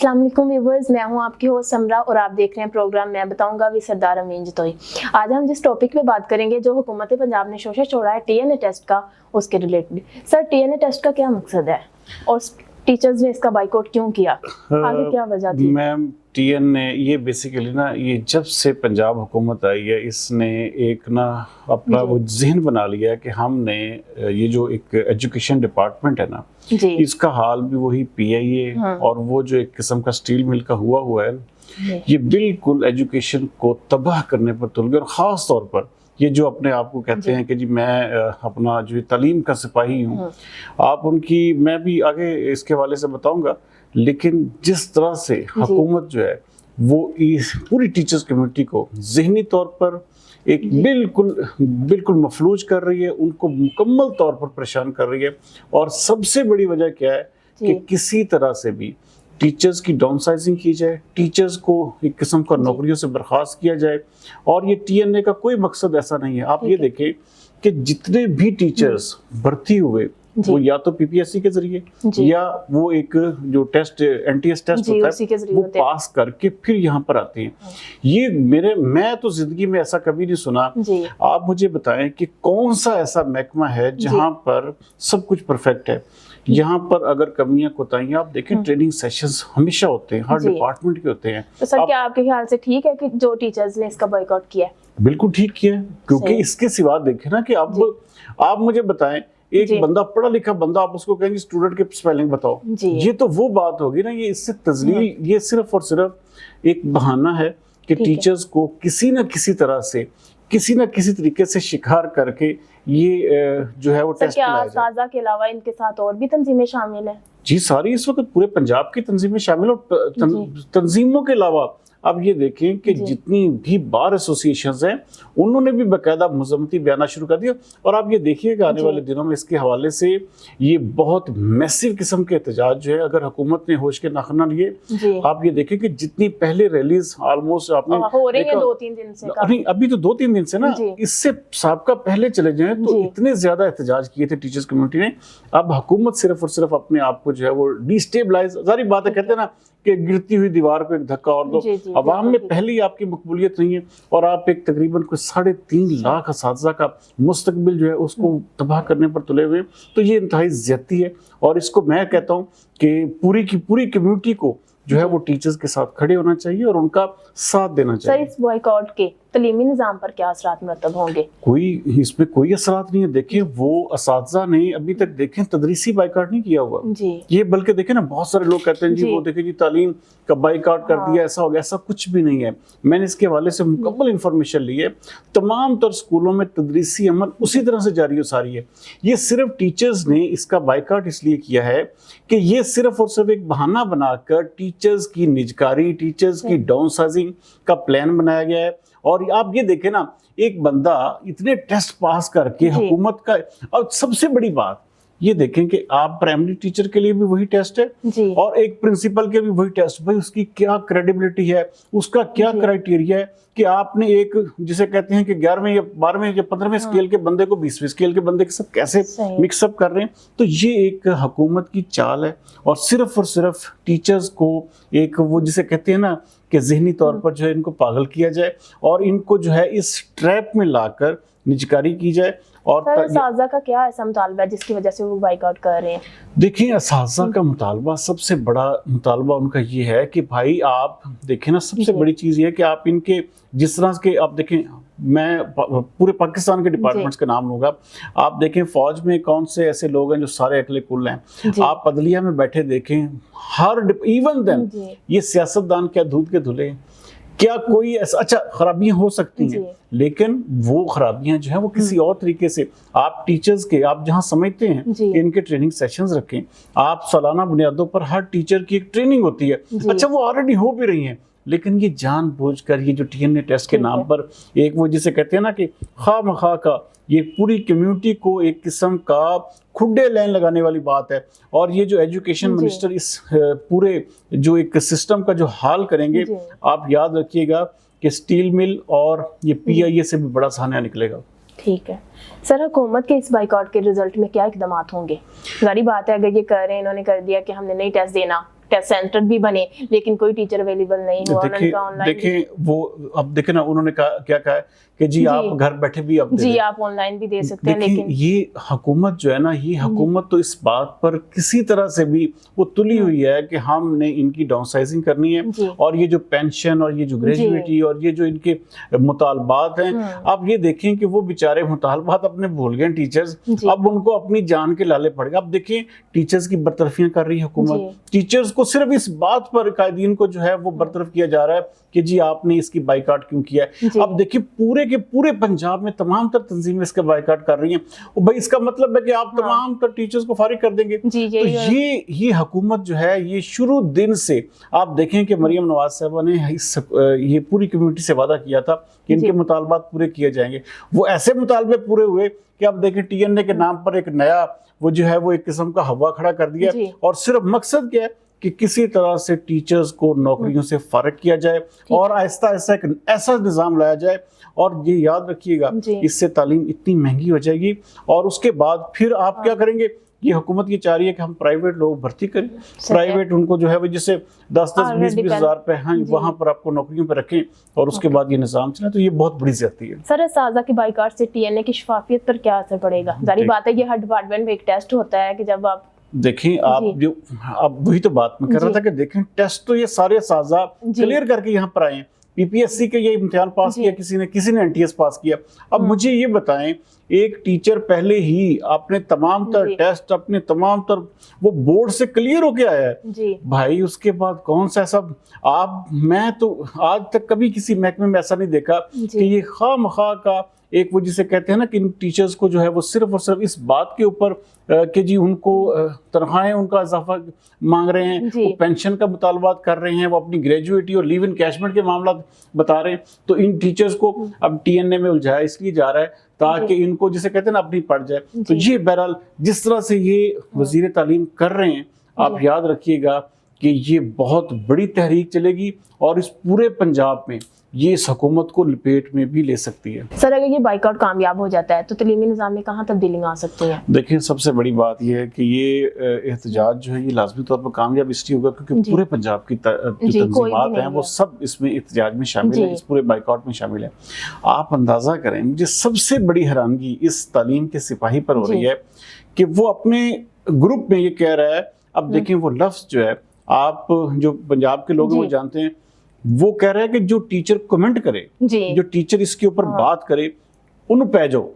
अस्सलाम वालेकुम व्यूअर्स, मैं हूं आपकी होस्ट समरा और आप देख रहे हैं प्रोग्राम मैं बताऊंगा विद सरदार अमीन जतोई। आज हम जिस टॉपिक पे बात करेंगे जो हुकूमत पंजाब ने शोशा छोड़ा है टीएनए टेस्ट का, उसके रिलेटेड। सर, टीएनए टेस्ट का क्या मकसद है और टीचर्स ने इसका बाइकआउट क्यों किया, आगे क्या वजह थी? मैम, टीएनए ये बेसिकली ना, ये जब से पंजाब हुकूमत आई है इसने एक ना अपना वो जहन बना लिया है कि हमने ये जो एक एजुकेशन डिपार्टमेंट है ना, इसका हाल भी वही पीआईए और वो जो एक किस्म का स्टील मिल का हुआ है, ये बिल्कुल एजुकेशन को तबाह करने पर तुल गए। और ख़ास तौर पर ये जो अपने आप को कहते हैं कि जी मैं अपना जो तालीम का सिपाही हूँ, आप उनकी, मैं भी आगे इसके हवाले से बताऊंगा, लेकिन जिस तरह से हुकूमत जो है वो इस पूरी टीचर्स कम्युनिटी को ज़हनी तौर पर एक बिल्कुल मफलूज कर रही है, उनको मुकम्मल तौर पर परेशान कर रही है। और सबसे बड़ी वजह क्या है कि किसी तरह से भी टीचर्स की डाउन साइजिंग की जाए, टीचर्स को एक किस्म का नौकरियों से बर्खास्त किया जाए। और ये टीएनए का कोई मकसद ऐसा नहीं है। आप ये देखें कि जितने भी टीचर्स भर्ती हुए वो या तो पीपीएससी के जरिए या वो एक जो टेस्ट एनटीएस टेस्ट होता है वो पास करके फिर यहाँ पर आते हैं। ये मैं तो जिंदगी में ऐसा कभी नहीं सुना। आप मुझे बताएं कि कौन सा ऐसा महकमा है जहाँ पर सब कुछ परफेक्ट है। यहाँ पर अगर कमियां कोताहियां, आप देखें ट्रेनिंग सेशंस हमेशा होते हैं, हर डिपार्टमेंट के होते हैं। तो सर, क्या आपके ख्याल से ठीक है कि जो टीचर्स ने इसका बॉयकॉट किया है? बिल्कुल ठीक किया है, क्योंकि इसके सिवा देखें ना कि अब आप मुझे बताएं, एक बंदा पढ़ा लिखा बंदा, आप उसको कहेंगे स्टूडेंट के स्पेलिंग बताओ, ये तो वो बात होगी ना। ये इससे तजलील, ये सिर्फ और सिर्फ एक बहाना है कि टीचर्स को किसी न किसी तरह से, किसी न किसी तरीके से शिकार करके ये जो है वो टेस्ट कराया जाए। क्या साजा के अलावा इनके साथ और भी तंजीमें शामिल हैं? जी, सारी इस वक्त पूरे पंजाब की तंजीमें शामिल। और तंजीमों के अलावा अब ये देखें कि जितनी भी बार एसोसिएशंस हैं उन्होंने भी बाकायदा मजम्मती बयाना शुरू कर दिया। और आप ये देखिएगा आने वाले दिनों में इसके हवाले से ये बहुत मैसिव किस्म के एहतजाज जो है, अगर हुकूमत ने होश के नाखुन ना लिए, आप ये देखें कि जितनी पहले रैलीज ऑलमोस्ट आपने हो रही है 2-3 दिन से, अभी तो 2-3 दिन से ना, इससे साबका पहले चले जाए तो इतने ज्यादा एहतजाज किए थे टीचर्स कम्युनिटी ने। अब हुकूमत सिर्फ और सिर्फ अपने आप को जो है वो डिस्टेबलाइज, सारी बात है, कहते हैं ना कि गिरती हुई दीवार को एक धक्का और दो। अवाम में पहले ही आपकी मकबूलियत नहीं है और आप एक तकरीबन कोई 3.5 लाख असातिज़ा का मुस्तकबिल जो है उसको तबाह करने पर तुले हुए। तो ये इंतहाई ज़्यादती है और इसको मैं कहता हूँ कि पूरी की पूरी कम्युनिटी को जो है वो टीचर्स के साथ खड़े होना चाहिए और उनका साथ देना चाहिए। सर, इस बॉयकॉट के तालीमी निज़ाम पर क्या असरात मुरतब होंगे? इसमें कोई असरात नहीं है। देखिए, वो असातिज़ा ने अभी तक देखें तदरीसी बाइकआउट नहीं किया हुआ ये, बल्कि देखें ना, बहुत सारे लोग कहते हैं जी वो देखें जी तालीम का बाइकआउट कर दिया, ऐसा हो गया। ऐसा कुछ भी नहीं है। मैंने इसके हवाले से मुकम्मल इंफॉर्मेशन ली है। तमाम तर स्कूलों में तदरीसी अमल उसी तरह से जारी हो सारी है। ये सिर्फ टीचर्स ने इसका बाइकआउट इसलिए किया है कि ये सिर्फ और सिर्फ एक बहाना बनाकर टीचर्स की निजकारी, टीचर्स की डाउन साइजिंग का प्लान बनाया गया है। और आप ये देखें ना, एक बंदा इतने टेस्ट पास करके हुकूमत का, और सबसे बड़ी बात ये देखें कि आप प्राइमरी टीचर के लिए भी वही टेस्ट है और एक प्रिंसिपल के भी वही टेस्ट। भाई, उसकी क्या क्रेडिबिलिटी है, उसका क्या क्राइटेरिया है कि आपने एक, जिसे कहते हैं कि 11वें या 12वें या 15वें स्केल के बंदे को 20वें स्केल के बंदे के साथ कैसे मिक्सअप कर रहे हैं। तो ये एक हुकूमत की चाल है और सिर्फ टीचर्स को एक वो जिसे कहते हैं ना कि ज़हनी तौर पर जो है इनको पागल किया जाए और इनको जो है इस ट्रैप में लाकर निजकारी की जाए। और असातिज़ा का क्या ऐसा मुतालबा है जिसकी वजह से वो बाइकआउट कर रहे हैं? देखिए, असातिज़ा का मुतालबा, सबसे बड़ा मुतालबा उनका ये है कि भाई आप देखें ना, सबसे बड़ी चीज़ ये है कि आप इनके जिस तरह के, आप देखें, मैं पूरे पाकिस्तान के डिपार्टमेंट्स के नाम लूँगा। आप देखें फौज में कौन से ऐसे लोग हैं जो सारे अकले कुल हैं। आप अदलिया में बैठे देखें, हर इवन देन ये सियासतदान क्या दूध के धुले, क्या कोई ऐसा, अच्छा खराबियां हो सकती हैं लेकिन वो खराबियां जो है वो किसी और तरीके से, आप टीचर्स के, आप जहां समझते हैं इनके ट्रेनिंग सेशंस रखें। आप सालाना बुनियादों पर हर टीचर की एक ट्रेनिंग होती है। अच्छा, वो ऑलरेडी हो भी रही है, लेकिन ये जानबूझकर ये जो टीएनए टेस्ट के नाम पर एक वो जिसे कहते हैं ना कि खामखा का ये पूरी कम्युनिटी को एक किस्म का खुड्डे लाइन लगाने वाली बात है। और ये जो एजुकेशन मिनिस्टर इस पूरे जो एक सिस्टम का जो हाल करेंगे, आप याद रखिएगा कि स्टील मिल और ये पीआईए से भी बड़ा सान्या निकलेगा। ठीक है सर, हुकूमत के इस बाइकआउट के रिजल्ट में क्या इकदाम होंगे? जारी बात है, अगर ये कर रहे हैं, इन्होंने कर दिया कि हमने नहीं टेस्ट देना, टेस्ट सेंटर भी बने, लेकिन कोई टीचर अवेलेबल नहीं हुआ। उनका ऑनलाइन देखें वो अब देखें ना, उन्होंने क्या कहा है कि जी आप घर बैठे भी अब जी आप ऑनलाइन भी दे सकते हैं, लेकिन ये हुकूमत जो है ना, ये हुकूमत तो इस बात पर किसी तरह से भी वो तुली हुई है कि हमने इनकी डाउनसाइजिंग करनी है, और ये जो पेंशन और ये जो ग्रेजुएटी और ये जो इनके मुतालबात हैं, अब ये देखें कि वो बेचारे मुतालबात अपने भूल गए टीचर्स, अब उनको अपनी जान के लाले पड़ गए। अब देखें टीचर्स की बरतरफियां कर रही है हुकूमत, टीचर्स को सिर्फ इस बात पर कायदीन को जो है वो बरतरफ किया जा रहा है कि जी आपने इसकी बाइकाट क्यों किया है। अब देखिए पूरे के पूरे पंजाब में तमाम तर तंजीमें इसका बाइकाट कर रही हैं। भाई इसका मतलब है कि आप तमाम तर टीचर्स को फारिग कर देंगे। तो ये हुकूमत जो है ये शुरू दिन से आप देखें कि मरियम नवाज साहबा ने ये पूरी कम्युनिटी से वादा किया था कि इनके मुतालबात पूरे किए जाएंगे। वो ऐसे मुतालबे पूरे हुए कि अब देखें TNA के नाम पर एक नया वो जो है वो एक किस्म का हवा खड़ा कर दिया, और सिर्फ मकसद क्या है कि किसी तरह से टीचर्स को नौकरियों से फारिग किया जाए और आहिस्ता आहिस्ता एक ऐसा निज़ाम लाया जाए। और ये याद रखिएगा इससे तालीम इतनी महंगी हो जाएगी, और उसके बाद फिर आप क्या करेंगे, ये हुकूमत ये चाह रही है कि हम प्राइवेट लोग भर्ती करें, प्राइवेट उनको जो है वो जैसे 10-10, 20-20 हज़ार रुपए हैं वहाँ पर आपको नौकरियों पर रखें, और उसके बाद ये निज़ाम चले। तो ये बहुत बड़ी ज्यादती है। सर साजा की बाइकाट से TNA की शफाफियत पर क्या असर पड़ेगा? जारी बात है ये हर डिपार्टमेंट में एक टेस्ट होता है कि जब आप देखें, आप जो अब वही तो बात मैं कर रहा था कि देखें टेस्ट तो ये सारे साजा क्लियर करके यहाँ पर आए हैं। PPSC के ये इम्तिहान पास किया किसी ने NTS पास किया। अब मुझे ये बताएं, एक टीचर पहले ही अपने तमाम तर टेस्ट अपने तमाम तर वो बोर्ड से क्लियर होके आया है भाई, उसके बाद कौन सा सब मैं तो आज तक कभी किसी महकमे में ऐसा नहीं देखा कि ये खामखा का एक वो जिसे कहते हैं ना कि इन टीचर्स को जो है वो सिर्फ और सिर्फ इस बात के ऊपर कि जी उनको तनख्वाहें उनका इजाफा मांग रहे हैं, वो पेंशन का मुतालबात कर रहे हैं, वो अपनी ग्रेजुएटी और लीव इनकैशमेंट के मामला बता रहे हैं। तो इन टीचर्स को अब TNA में उलझाया इसलिए जा रहा है ताकि इनको जिसे कहते हैं ना अपनी पड़ जाए। तो ये बहरहाल जिस तरह से ये वजीर तालीम कर रहे हैं, आप याद रखिएगा कि ये बहुत बड़ी तहरीक चलेगी और इस पूरे पंजाब में ये इस हुकूमत को लपेट में भी ले सकती है। सर अगर ये बाइकआउट कामयाब हो जाता है तो तलीमी निज़ाम में कहाँ तब्दीली आ सकती है? देखिए सबसे बड़ी बात यह है कि ये एहतजाज जो है ये लाजमी तौर पर कामयाब इसलिए होगा क्योंकि पूरे पंजाब की तंजीमात हैं वो सब इसमें एहतजाज में शामिल है, इस पूरे बाइकआउट में शामिल है। आप अंदाज़ा करें, मुझे सबसे बड़ी हैरानगी इस तालीम के सिपाही पर हो रही है कि वो अपने ग्रुप में ये कह रहा है, अब देखें वो लफ्ज़ जो है आप जो पंजाब के लोग वो जानते हैं, वो कह रहे हैं कि जो टीचर कमेंट करे, जो टीचर इसके ऊपर बात करे उन पे जाओ।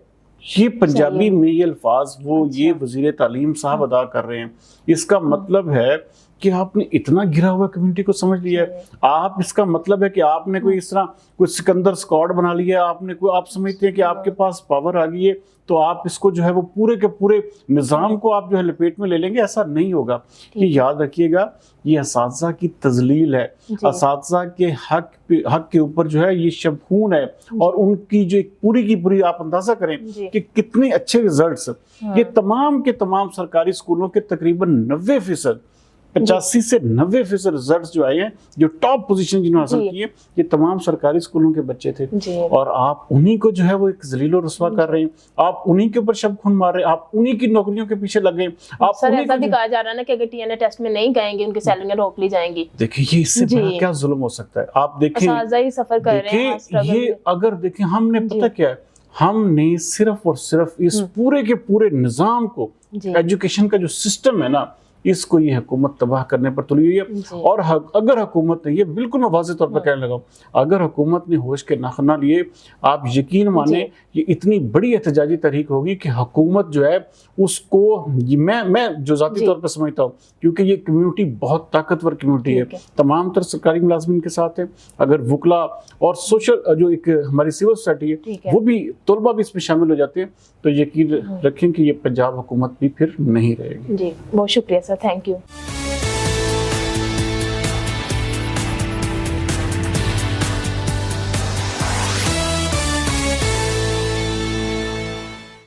ये पंजाबी में ये अल्फाज वो ये वजीर तालीम साहब अदा कर रहे हैं। इसका मतलब है कि आपने इतना घिरा हुआ कम्युनिटी को समझ लिया है। आप इसका मतलब है कि आपने कोई इस तरह कोई सिकंदर स्क्वाड बना लिया, आपने कोई आप समझते हैं कि आपके पास पावर आ गई है तो आप इसको जो है वो पूरे के पूरे निज़ाम को आप जो है लपेट में ले लेंगे। ऐसा नहीं होगा। ये याद रखिएगा, ये असातिज़ा की तजलील है, असातिज़ा के हक के ऊपर जो है ये शबखून है, और उनकी जो पूरी की पूरी आप अंदाज़ा करें कि कितने अच्छे रिजल्ट्स ये तमाम के तमाम सरकारी स्कूलों के तकरीबन 90% 85 से 90% रिजल्ट्स जो आए हैं, जो टॉप पोजीशन जिन्होंने हासिल की है, ये तमाम सरकारी स्कूलों के बच्चे थे। और आप उन्हीं को जो है वो एक ज़लील रसवा कर रहे हैं, आप उन्हीं के ऊपर शबखून मार रहे हैं, आप उन्हीं की नौकरियों के पीछे लग गए। आप सर ऐसा भी कहा जा रहा है ना कि अगर TNA टेस्ट में नहीं गएंगे उनकी सैलरियां रोक ली जाएंगी। देखिए ये इससे बड़ा क्या जुल्म हो सकता है। आप देखें सफर कर रहे हैं ये अगर देखें हमने पता क्या है, हमने सिर्फ और सिर्फ इस पूरे के पूरे निज़ाम को, एजुकेशन का जो सिस्टम है ना, इसको ये हुकूमत तबाह करने पर तुली हुई है। और अगर हुकूमत ने, ये बिल्कुल मैं वाज़ेह तौर पर कहने लगा, अगर हुकूमत ने होश के नख ना लिए, आप यकीन माने ये इतनी बड़ी एहतजाजी तहरीक होगी कि हुकूमत जो है उसको मैं जो ज़ाती तौर पर समझता हूँ, क्योंकि ये कम्युनिटी बहुत ताकतवर कम्युनिटी है, तमाम तर सरकारी मुलाजमीन के साथ है। अगर वकला और सोशल जो एक हमारी सिविल सोसाइटी है वो भी, तलबा भी इसमें शामिल हो जाते हैं, तो यकीन रखें कि ये पंजाब हुकूमत भी फिर नहीं रहेगी। जी बहुत शुक्रिया सर, थैंक यू।